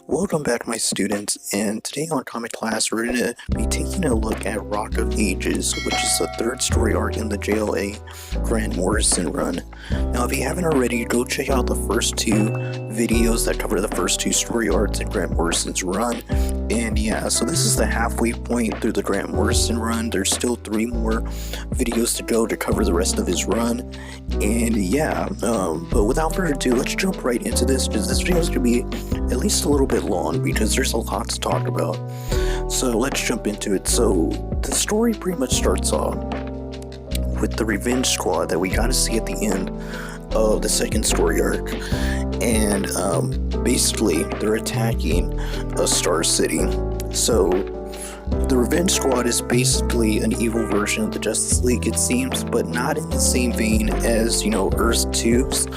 Welcome back, my students, and today on Comic Class we're going to be taking a look at Rock of Ages, which is the third story arc in the JLA Grant Morrison run. Now, if you haven't already, go check out the first two videos that cover the first two story arcs in Grant Morrison's run. And yeah, so this is the halfway point through the Grant Morrison run. There's still 3 more videos to go to cover the rest of his run. And yeah, but without further ado, let's jump right into this, because this video is going to be at least a little bit long because there's a lot to talk about. So let's jump into it. So the story pretty much starts off with the Revenge Squad that we got to see at the end of the second story arc. And basically they're attacking a Star City. So the Revenge Squad is basically an evil version of the Justice League, it seems, but not in the same vein as, Earth 2's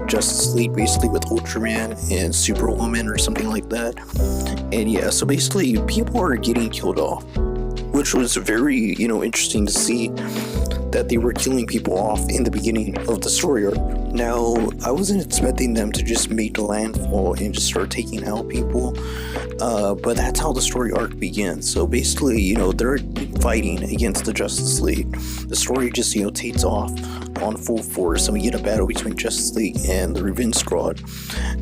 Justice League, basically with Ultraman and Superwoman or something like that. And yeah, so basically people are getting killed off, which was very, interesting to see that they were killing people off in the beginning of the story arc. Now, I wasn't expecting them to just make landfall and just start taking out people, but that's how the story arc begins. So basically, they're fighting against the Justice League. The story just, takes off on full force, and we get a battle between Justice League and the Revenge Squad.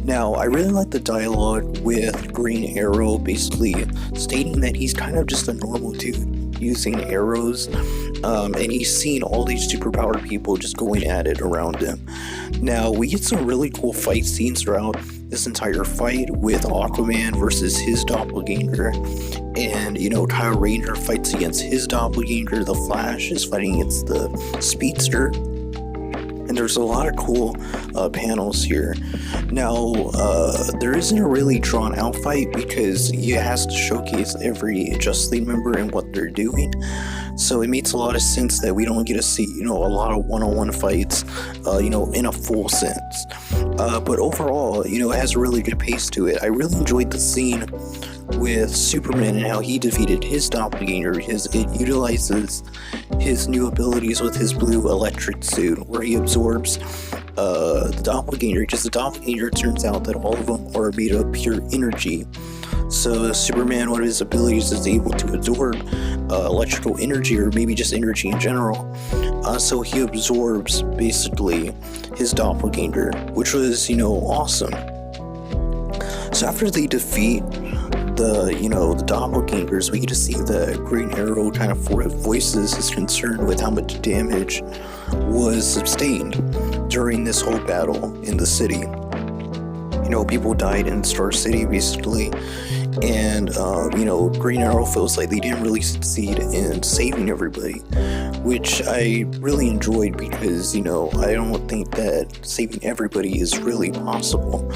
Now, I really like the dialogue with Green Arrow, basically stating that he's kind of just a normal dude using arrows, and he's seen all these superpowered people just going at it around him. Now, we get some really cool fight scenes throughout this entire fight with Aquaman versus his doppelganger, and Kyle Rayner fights against his doppelganger. The Flash is fighting against the Speedster, and there's a lot of cool panels here. Now, there isn't a really drawn out fight because it has to showcase every Justice League member and what they're doing. So it makes a lot of sense that we don't get to see, a lot of one-on-one fights, in a full sense. But overall, it has a really good pace to it. I really enjoyed the scene with Superman and how he defeated his doppelganger. It utilizes his new abilities with his blue electric suit, where he absorbs the doppelganger, because the doppelganger, turns out that all of them are made of pure energy. So Superman, one of his abilities, is able to absorb electrical energy, or maybe just energy in general. So he absorbs basically his doppelganger, which was, awesome. So after they defeat the doppelgangers, we get to see the Green Arrow kind of voices his concern with how much damage was sustained during this whole battle in the city. People died in Star City, basically, and Green Arrow feels like they didn't really succeed in saving everybody, which I really enjoyed, because I don't think that saving everybody is really possible.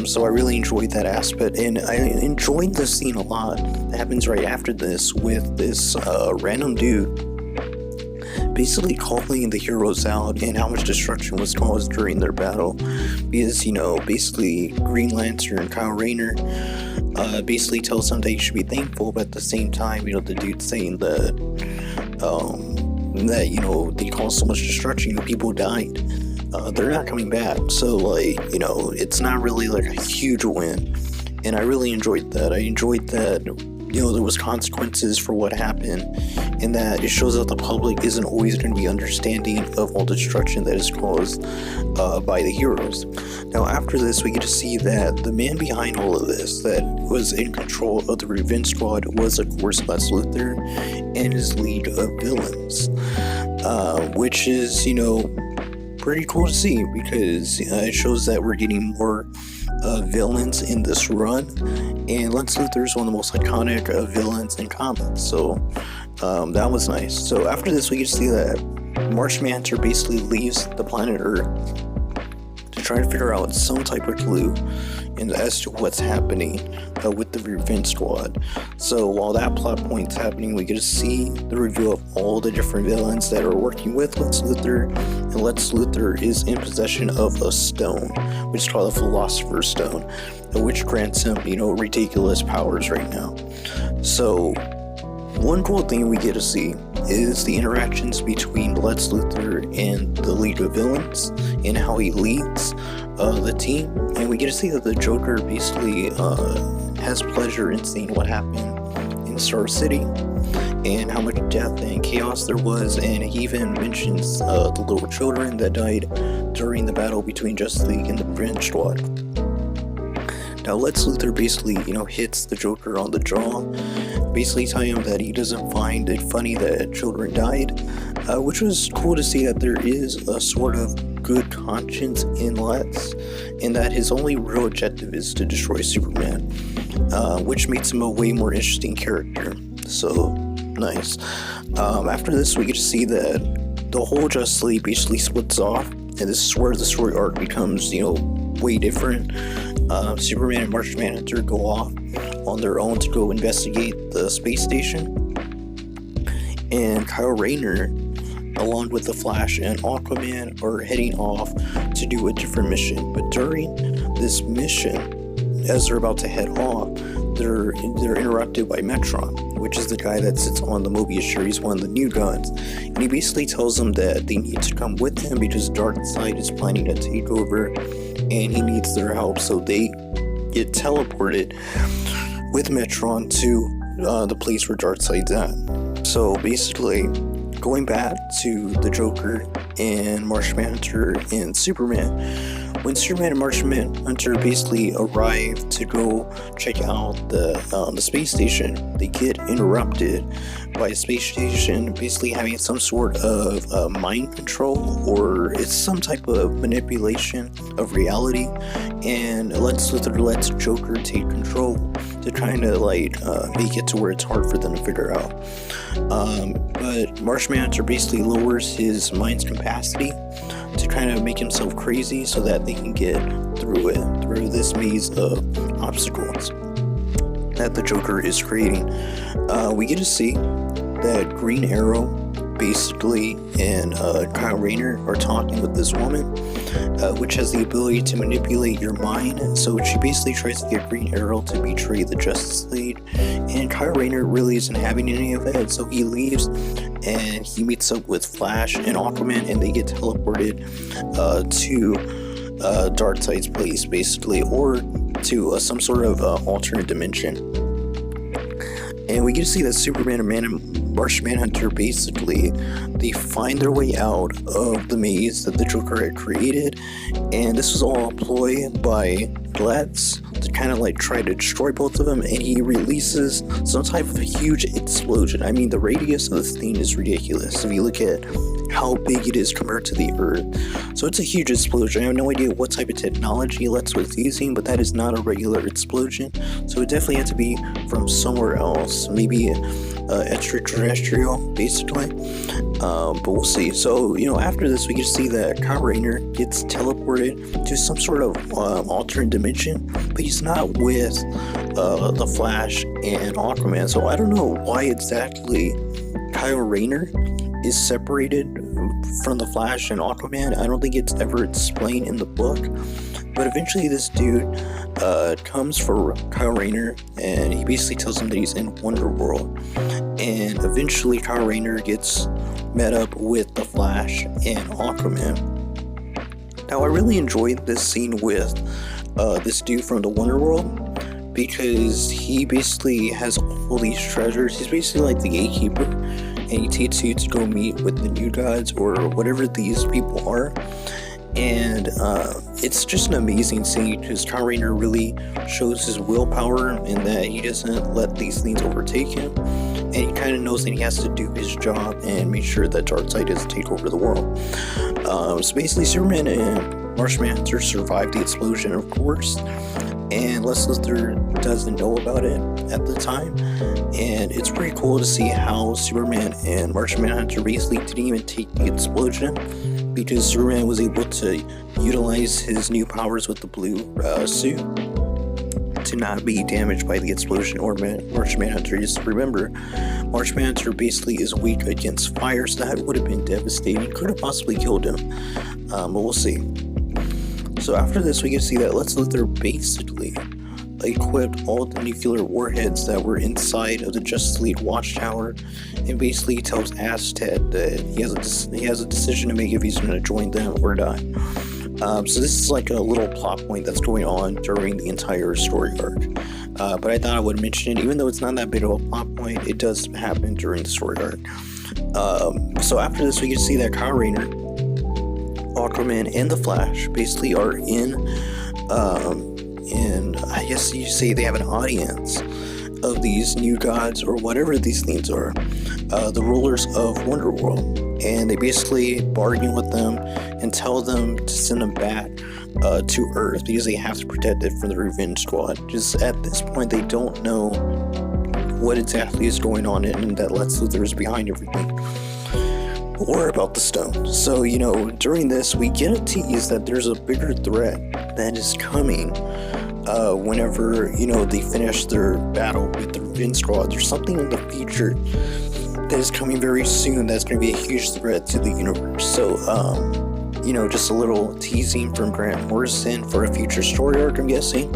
So I really enjoyed that aspect, and I enjoyed the scene a lot that happens right after this with this random dude basically calling the heroes out and how much destruction was caused during their battle, because basically Green Lantern and Kyle Rayner basically tells them they should be thankful, but at the same time, the dude saying that they caused so much destruction, people died, they're not coming back. So it's not really like a huge win, and I really enjoyed that. I enjoyed that there was consequences for what happened, and that it shows that the public isn't always going to be understanding of all the destruction that is caused by the heroes. Now, after this, we get to see that the man behind all of this, that was in control of the Revenge Squad, was, of course, Lex Luthor and his league of villains, which is, pretty cool to see, because it shows that we're getting more villains in this run, and Lex Luthor is one of the most iconic villains in comics, so that was nice. So after this, we get to see that Martian Manhunter basically leaves the planet Earth to try to figure out some type of clue as to what's happening with the Revenge Squad. So while that plot point's happening, we get to see the reveal of all the different villains that are working with Lex Luthor, and Lex Luthor is in possession of a stone, which is called the Philosopher's Stone, which grants him, ridiculous powers right now. So One cool thing we get to see is the interactions between Lex Luthor and the League of Villains and how he leads the team. And we get to see that the Joker basically has pleasure in seeing what happened in Star City and how much death and chaos there was, and he even mentions the little children that died during the battle between Justice League and the Revenge Squad. Now Lex Luthor basically, hits the Joker on the jaw, basically telling him that he doesn't find it funny that children died, which was cool to see that there is a sort of good conscience in Lex, and that his only real objective is to destroy Superman, which makes him a way more interesting character. So nice. After this, we get to see that the whole Justice League basically splits off, and this is where the story arc becomes, way different. Superman and Martian Manhunter go off on their own to go investigate the space station, and Kyle Rayner, along with the Flash and Aquaman, are heading off to do a different mission. But during this mission, as they're about to head off, they're interrupted by Metron, which is the guy that sits on the Mobius chair. He's one of the new gods, and he basically tells them that they need to come with him because Darkseid is planning a takeover, and he needs their help. So they get teleported with Metron to the place where Darkseid's at. So basically, going back to the Joker and Martian Manhunter and Superman, when Superman and Martian Manhunter basically arrive to go check out the space station, they get interrupted by a space station basically having some sort of mind control, or it's some type of manipulation of reality, and Lex Luthor lets Joker take control to kind of make it to where it's hard for them to figure out. But Martian Manhunter basically lowers his mind's capacity to kind of make himself crazy so that they can get through this maze of obstacles that the Joker is creating. We get to see that Green Arrow basically and Kyle Rayner are talking with this woman, which has the ability to manipulate your mind. So she basically tries to get Green Arrow to betray the Justice League, and Kyle Rayner really isn't having any of it, so he leaves and he meets up with Flash and Aquaman, and they get teleported to Darkseid's place basically, or to some sort of alternate dimension. And we get to see that Superman and Martian Manhunter basically, they find their way out of the maze that the Joker had created, and this was all a ploy by Lex to kind of try to destroy both of them, and he releases some type of huge explosion. I mean, the radius of this thing is ridiculous if you look at how big it is compared to the Earth. So it's a huge explosion. I have no idea what type of technology Lex was using, but that is not a regular explosion, so it definitely had to be from somewhere else, maybe extraterrestrial basically, but we'll see. So after this, we get to see that Kyle Rayner gets teleported to some sort of alternate dimension, but he's not with the Flash and Aquaman. So I don't know why exactly Kyle Rayner is separated from the Flash and Aquaman. I don't think it's ever explained in the book, but eventually this dude comes for Kyle Rayner, and he basically tells him that he's in Wonderworld, and eventually Kyle Rayner gets met up with the Flash and Aquaman. Now I really enjoyed this scene with this dude from the Wonderworld, because he basically has all these treasures. He's basically like the gatekeeper, and he takes you to go meet with the new gods or whatever these people are. And it's just an amazing scene because Kyle Rayner really shows his willpower and that he doesn't let these things overtake him, and he kind of knows that he has to do his job and make sure that Darkseid doesn't take over the world. So basically Superman and Martian Manhunter survived the explosion, of course, and Lex Luthor doesn't know about it at the time, and it's pretty cool to see how Superman and Martian Manhunter basically didn't even take the explosion, because Superman was able to utilize his new powers with the blue suit to not be damaged by the explosion or Martian Manhunter. Just remember, Martian Manhunter basically is weak against fire, so that would have been devastating. Could have possibly killed him, but we'll see. So after this, we get to see that Lex Luthor basically equipped all the nuclear warheads that were inside of the Justice League Watchtower, and basically tells Aztec that he has a decision to make if he's going to join them or not. So this is like a little plot point that's going on during the entire story arc. But I thought I would mention it, even though it's not that big of a plot point. It does happen during the story arc. So after this, we can see that Kyle Rayner, Aquaman, and the Flash basically are in I guess you say they have an audience of these new gods, or whatever these things are, the rulers of Wonderworld, and they basically bargain with them and tell them to send them back to Earth because they have to protect it from the Revenge Squad. Just at this point, they don't know what exactly is going on, and that Lex Luthor is behind everything, or about the stone. So, during this, we get a tease that there's a bigger threat that is coming whenever, they finish their battle with the Revenge Squad. There's something in the future that is coming very soon that's going to be a huge threat to the universe. So, just a little teasing from Grant Morrison for a future story arc, I'm guessing.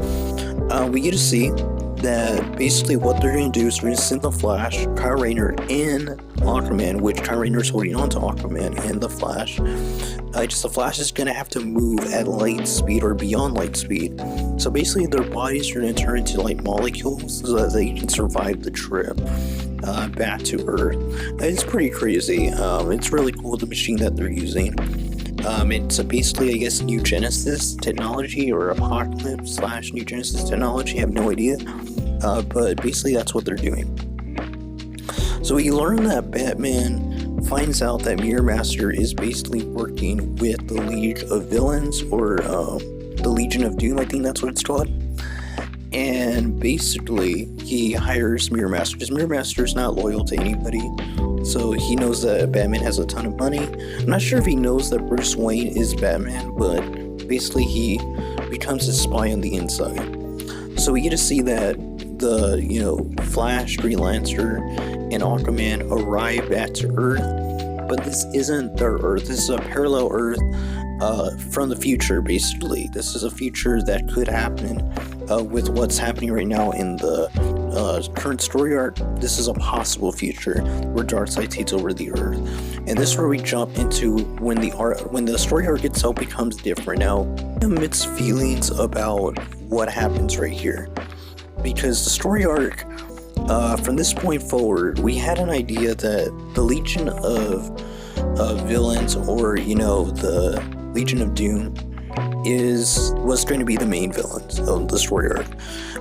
We get to see that basically what they're going to do is they're going to send the Flash, Kyle Rayner, and Aquaman, which Kyle Rayner is holding on to Aquaman and the Flash. The Flash is going to have to move at light speed or beyond light speed. So basically their bodies are going to turn into light molecules so that they can survive the trip back to Earth. It's pretty crazy. It's really cool, the machine that they're using. It's basically, I guess, New Genesis technology, or Apocalypse / New Genesis technology. I have no idea. But basically that's what they're doing. So we learn that Batman finds out that Mirror Master is basically working with the League of Villains, or the Legion of Doom, I think that's what it's called. And basically he hires Mirror Master, because Mirror Master is not loyal to anybody. So he knows that Batman has a ton of money. I'm not sure if he knows that Bruce Wayne is Batman, but basically he becomes a spy on the inside. So we get to see that the, Flash, Green Lantern, and Aquaman arrive back to Earth, but this isn't their Earth. This is a parallel Earth from the future, basically. This is a future that could happen with what's happening right now in the current story arc. This is a possible future where Darkseid takes over the Earth, and this is where we jump into when the story arc itself becomes different. Now, mixed feelings about what happens right here, because the story arc from this point forward, we had an idea that the Legion of Villains, or the Legion of Doom, was going to be the main villains of the story arc.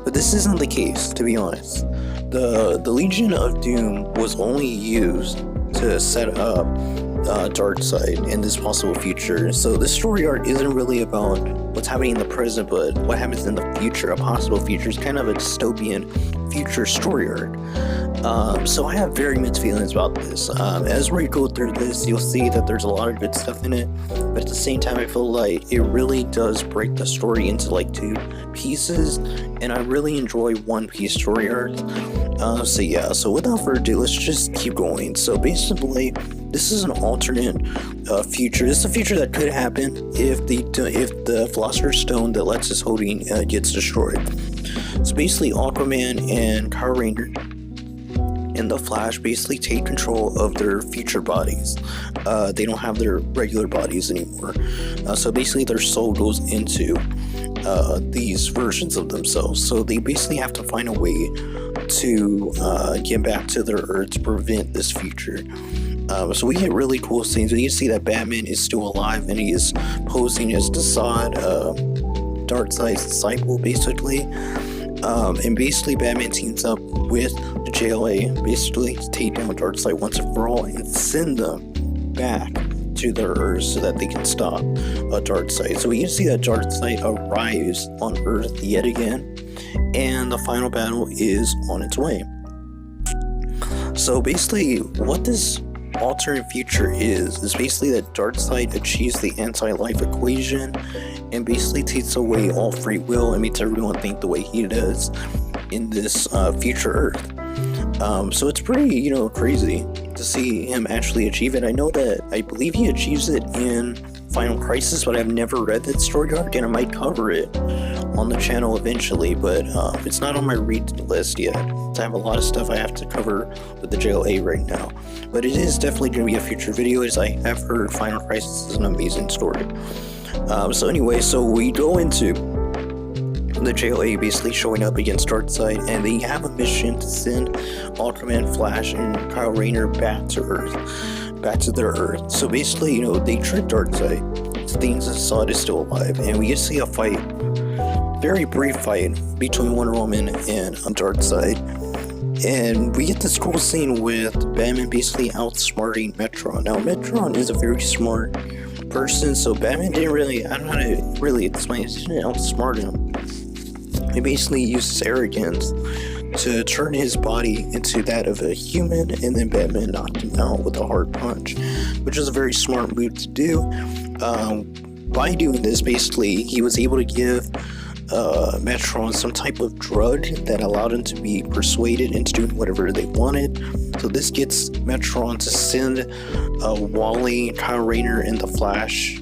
But this isn't the case, to be honest. The Legion of Doom was only used to set up Darkseid in this possible future. So this story arc isn't really about what's happening in the present, but what happens in the future, a possible future. It's kind of a dystopian future story arc. So I have very mixed feelings about this. As we go through this, you'll see that there's a lot of good stuff in it, but at the same time, I feel like it really does break the story into like two pieces, and I really enjoy one piece story arcs. So without further ado, let's just keep going. So basically, this is an alternate future. This is a future that could happen if the Philosopher's Stone that Lex is holding gets destroyed. So basically, Aquaman and Kyle Rayner and the Flash basically take control of their future bodies. They don't have their regular bodies anymore. So basically their soul goes into these versions of themselves. So they basically have to find a way to get back to their Earth to prevent this future. So we get really cool scenes. We can see that Batman is still alive, and he is posing as Desaad, Darkseid's disciple, basically. And basically Batman teams up with the JLA, basically to take down Darkseid once and for all and send them back to their Earth so that they can stop Darkseid. So we can see that Darkseid arrives on Earth yet again, and the final battle is on its way. So basically what this alternate future is basically that Darkseid achieves the anti-life equation and basically takes away all free will and makes everyone think the way he does in this future Earth. So it's pretty, crazy to see him actually achieve it. I believe he achieves it in Final Crisis, but I've never read that story arc, and I might cover it on the channel eventually, but it's not on my read list yet. So I have a lot of stuff I have to cover with the JLA right now. But it is definitely going to be a future video, as I have heard Final Crisis is an amazing story. So anyway, so we go into the JLA basically showing up against Darkseid, and they have a mission to send Aquaman, Flash, and Kyle Rayner back to Earth, back to their Earth. So basically, you know, they tricked Darkseid. Things Zod is still alive, and we get to see a fight, very brief fight between Wonder Woman and Darkseid. And we get this cool scene with Batman basically outsmarting Metron. Now, Metron is a very smart person, so Batman didn't really, I don't know how to really explain it, he didn't outsmart him. He basically uses arrogance to turn his body into that of a human, and then Batman knocked him out with a hard punch, which is a very smart move to do. By doing this, basically, he was able to give Metron some type of drug that allowed him to be persuaded into doing whatever they wanted. So this gets Metron to send Wally, Kyle Rayner, and the Flash.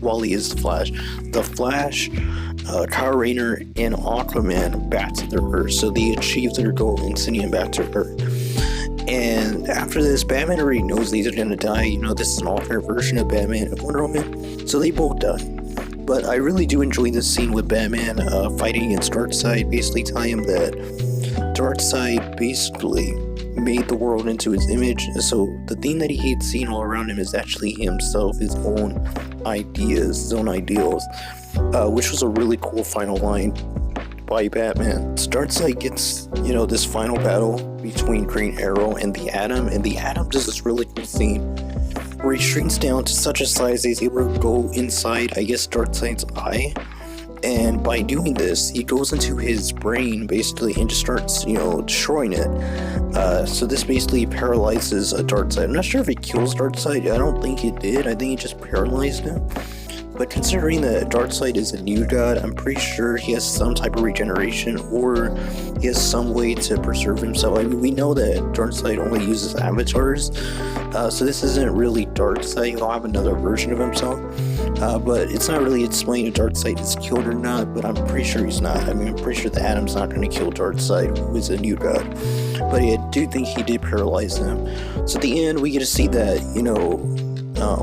Wally is the Flash. The Flash, Kyle Rayner, and Aquaman back to their Earth. So they achieved their goal in sending him back to Earth. And after this, Batman already knows these are gonna die. You know, this is an alternate version of Batman and Wonder Woman, so they both die. But I really do enjoy this scene with Batman fighting against Darkseid, basically telling him that Darkseid basically made the world into his image. So the thing that he hates seeing all around him is actually himself, his own ideas, his own ideals, which was a really cool final line by Batman. So Darkseid gets, you know, this final battle between Green Arrow and the Atom, and the Atom does this really cool scene where he shrinks down to such a size that he's able to go inside, I guess, Darkseid's eye. And by doing this, he goes into his brain basically and just starts, you know, destroying it. So this basically paralyzes Darkseid. I'm not sure if it kills Darkseid. I don't think it did. I think it just paralyzed him. But considering that Darkseid is a new god, I'm pretty sure he has some type of regeneration, or he has some way to preserve himself. I mean, we know that Darkseid only uses avatars, so this isn't really Darkseid. He'll have another version of himself, but it's not really explained if Darkseid is killed or not, but I'm pretty sure he's not. I mean, I'm pretty sure the Atom's not going to kill Darkseid, who is a new god. But I do think he did paralyze him. So at the end, we get to see that, you know,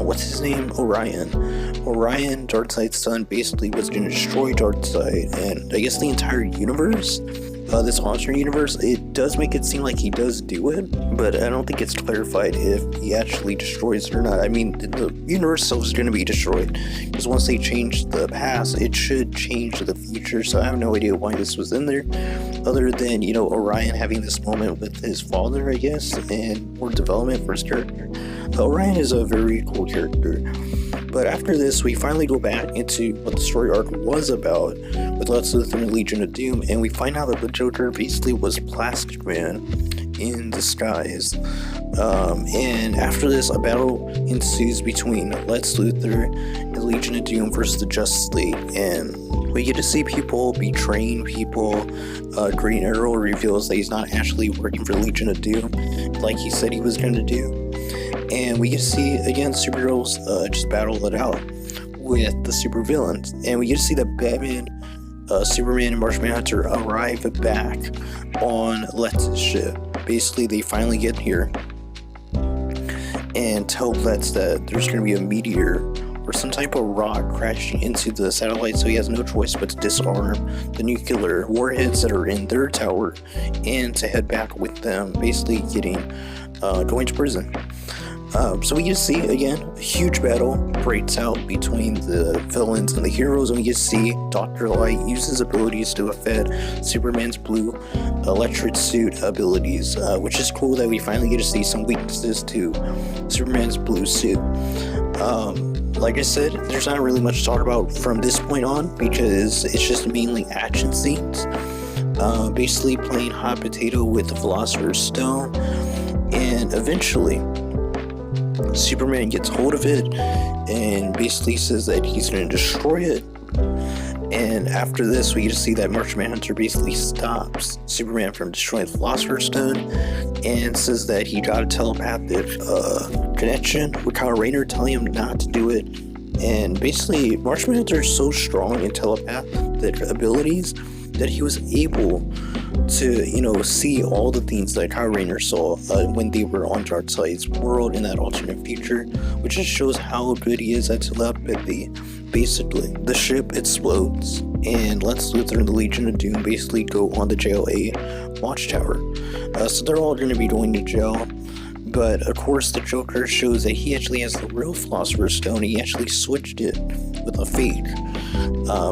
what's his name? Orion, Darkseid's son, basically was going to destroy Darkseid and I guess the entire universe, this alternate universe. It does make it seem like he does do it, but I don't think it's clarified if he actually destroys it or not. I mean, the universe itself is going to be destroyed, because once they change the past, it should change the future, so I have no idea why this was in there, other than, you know, Orion having this moment with his father, I guess, and more development for his character. Orion is a very cool character. But after this, we finally go back into what the story arc was about with Lex Luthor and Legion of Doom, and we find out that the Joker basically was Plastic Man in disguise. And after this, a battle ensues between Lex Luthor and Legion of Doom versus the Justice League, and we get to see people betraying people. Green Arrow reveals that he's not actually working for Legion of Doom like he said he was going to do. And we get to see, again, superheroes just battle it out with the supervillains. And we get to see that Batman, Superman, and Martian Manhunter arrive back on Lex's ship. Basically, they finally get here and tell Lex that there's going to be a meteor or some type of rock crashing into the satellite, so he has no choice but to disarm the nuclear warheads that are in their tower and to head back with them, basically going to prison. So we get to see, again, a huge battle breaks out between the villains and the heroes, and we get to see Dr. Light use his abilities to affect Superman's blue electric suit abilities, which is cool that we finally get to see some weaknesses to Superman's blue suit. Like I said, there's not really much to talk about from this point on, because it's just mainly action scenes, basically playing hot potato with the Philosopher's Stone, and eventually Superman gets hold of it and basically says that he's going to destroy it. And after this, we get to see that Martian Manhunter basically stops Superman from destroying the Philosopher's Stone and says that he got a telepathic connection with Kyle Rayner telling him not to do it, And basically, Marshman Hunter is so strong in telepathic abilities that he was able to, see all the things that Kyle Rayner saw when they were on Darkseid's world in that alternate future, which just shows how good he is at telepathy. Basically, the ship explodes, and Lex Luthor and the Legion of Doom basically go on the JLA watchtower. So they're all going to be going to jail. But of course, the Joker shows that he actually has the real Philosopher's Stone. He actually switched it with a fake.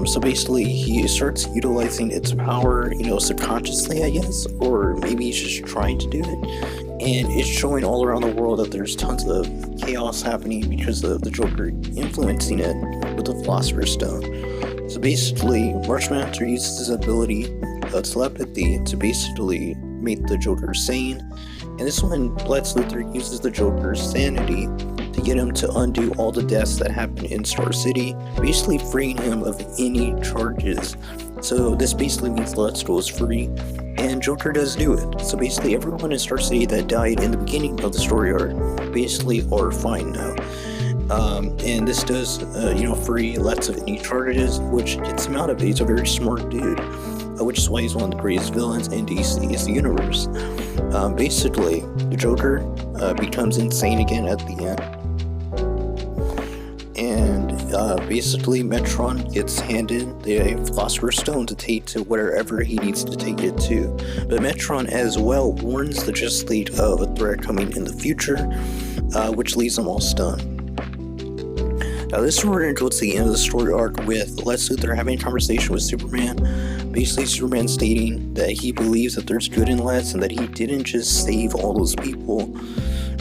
So basically, he starts utilizing its power, subconsciously, I guess, or maybe he's just trying to do it. And it's showing all around the world that there's tons of chaos happening because of the Joker influencing it with the Philosopher's Stone. So basically, Marshman Hunter uses his ability, telepathy, to basically make the Joker sane. And this one, Lex Luthor uses the Joker's sanity to get him to undo all the deaths that happened in Star City, basically freeing him of any charges. So this basically means Lex goes free, and Joker does do it. So basically everyone in Star City that died in the beginning of the story arc basically are fine now. And this does, free Lex of any charges, which gets him out of it. He's a very smart dude, which is why he's one of the greatest villains in DC's universe. Basically, the Joker becomes insane again at the end. And basically, Metron gets handed the Philosopher's Stone to take to wherever he needs to take it to. But Metron as well warns the Justice League of a threat coming in the future, which leaves them all stunned. Now this is where we're going to go to the end of the story arc with Lex Luthor having a conversation with Superman. Basically, Superman stating that he believes that there's good in Lex and that he didn't just save all those people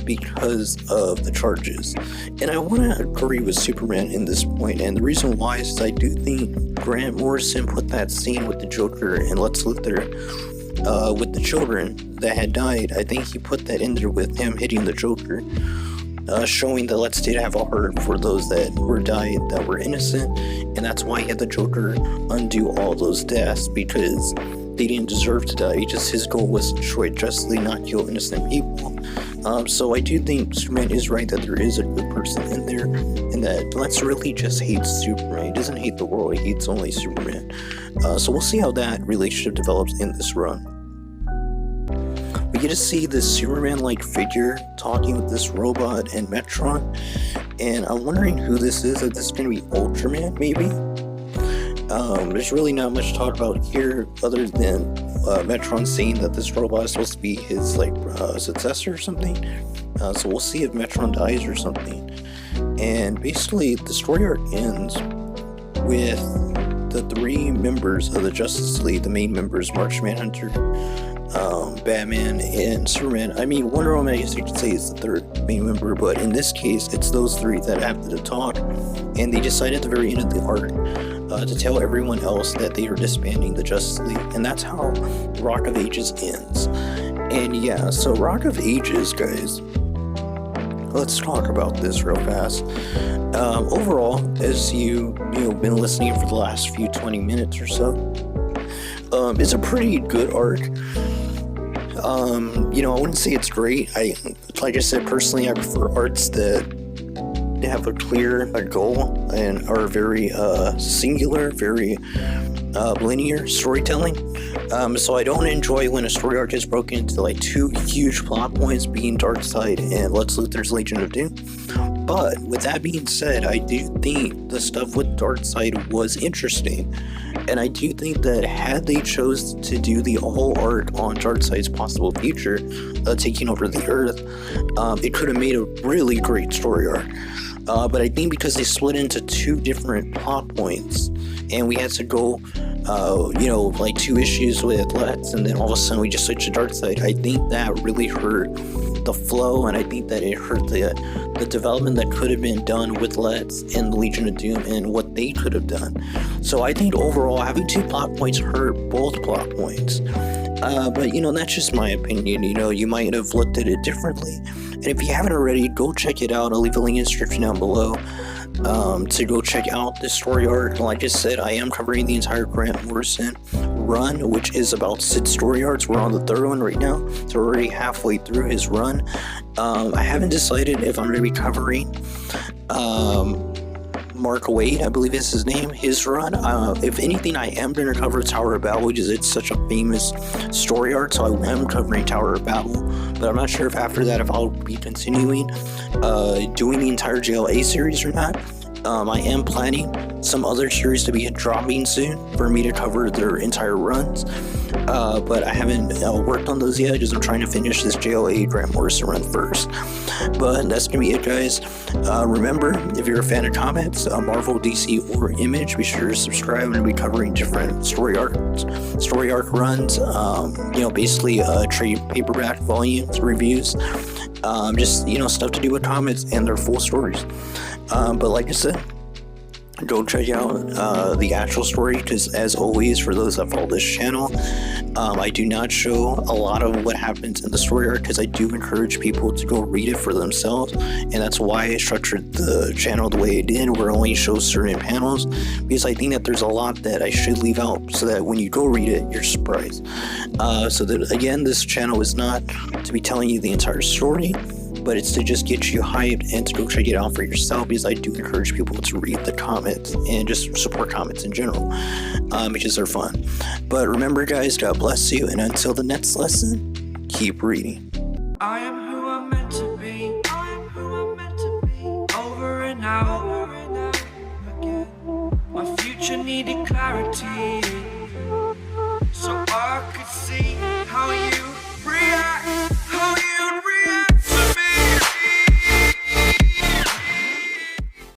because of the charges. And I want to agree with Superman in this point, and the reason why is I do think Grant Morrison put that scene with the Joker and Lex Luthor with the children that had died. I think he put that in there with him hitting the Joker. Showing that Lex did have a heart for those that were died that were innocent, and that's why he had the Joker undo all those deaths, because they didn't deserve to die. Just his goal was to destroy justly, not kill innocent people. So I do think Superman is right that there is a good person in there, and that Lex really just hates Superman. He doesn't hate the world, he hates only Superman. So we'll see how that relationship develops in this run. We get to see this Superman-like figure talking with this robot and Metron, and I'm wondering who this is. Is this going to be Ultraman, maybe? There's really not much to talk about here other than Metron saying that this robot is supposed to be his successor or something. So we'll see if Metron dies or something. And basically, the story arc ends with the three members of the Justice League, the main members, Marshman Hunter, Batman, and Superman. I mean, Wonder Woman, I guess you could say, is the third main member, but in this case, it's those three that have to talk, and they decide at the very end of the arc to tell everyone else that they are disbanding the Justice League, and that's how Rock of Ages ends. And yeah, so Rock of Ages, guys, let's talk about this real fast. Overall, as you've been listening for the last 20 minutes or so, it's a pretty good arc. I wouldn't say it's great. Like I said, personally, I prefer arcs that have a clear goal and are very singular, very linear storytelling. So I don't enjoy when a story arc is broken into like two huge plot points, being Darkseid and Lex Luthor's Legion of Doom. But with that being said, I do think the stuff with Darkseid was interesting, and I do think that had they chose to do the whole arc on Darkseid's possible future, taking over the Earth, it could have made a really great story arc. But I think because they split into two different plot points, and we had to go, like 2 issues with Lex, and then all of a sudden we just switched to Darkseid, I think that really hurt the flow, and I think that it hurt the development that could have been done with Lex and the Legion of Doom and what they could have done. So I think overall having 2 plot points hurt both plot points. But that's just my opinion. You might have looked at it differently. And if you haven't already, go check it out. I'll leave a link in the description down below to go check out this story arc. Like I said, I am covering the entire Grant Morrison run, which is about 6 story arcs. We're on the 3rd one right now, so we're already halfway through his run. I haven't decided if I'm going to be covering Mark Wade, I believe is his name, his run. If anything, I am going to cover Tower of Babel because it's such a famous story arc, so I am covering Tower of Babel. But I'm not sure if after that if I'll be continuing doing the entire JLA series or not. I am planning some other series to be dropping soon for me to cover their entire runs, but I haven't worked on those yet because I'm trying to finish this JLA Grant Morrison run first. But that's gonna be it, guys. Remember, if you're a fan of comics, Marvel, DC, or Image, be sure to subscribe. I'm gonna be covering different story arc runs. Basically trade paperback volumes, reviews, just stuff to do with comics and their full stories. But like I said, go check out the actual story, because as always, for those that follow this channel, I do not show a lot of what happens in the story arc, because I do encourage people to go read it for themselves, and that's why I structured the channel the way I did, where I only show certain panels, because I think that there's a lot that I should leave out, so that when you go read it, you're surprised. So that, again, this channel is not to be telling you the entire story, but it's to just get you hyped and to go check it out for yourself, because I do encourage people to read the comments and just support comments in general, because they're fun. But remember, guys, God bless you, and until the next lesson, keep reading. I am who I'm meant to be. I am who I'm meant to be. Over and out again. My future needed clarity, so I could see how you